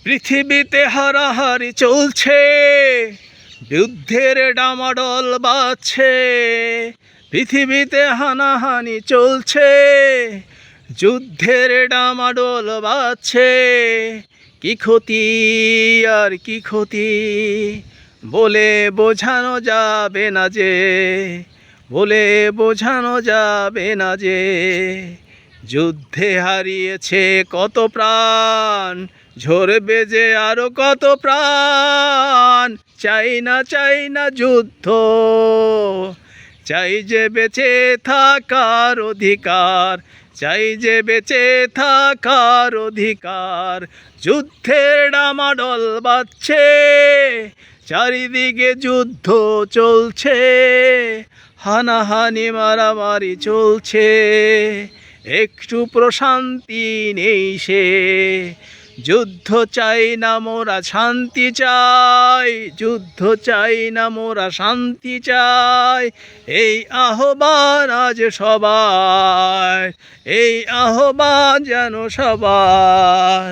পৃথিবীতে হারাহারি চলছে, যুদ্ধের ডামাডোল বাজছে। পৃথিবীতে হানাহানি চলছে, যুদ্ধের ডামাডোল বাজছে। কি ক্ষতি আর কি ক্ষতি বলে বোঝানো যাবে না যে, বলে বোঝানো যাবে না যে। যুদ্ধে হারিয়েছে কত প্রাণ, ঝরবে যে আরো কত প্রাণ। চাই না যুদ্ধ, চাই যে বেঁচে থাকার অধিকার, চাই যে বেঁচে থাকার অধিকার। যুদ্ধের ডামাডোল বাজছে, চারিদিকে যুদ্ধ চলছে, হানাহানি মারামারি চলছে। একটু প্রশান্তি নেই সে, যুদ্ধ চাই না মোরা শান্তি চাই, যুদ্ধ চাই না মোরা শান্তি চাই। এই আহ্বান আজ সবার, এই আহ্বান যেন সবার।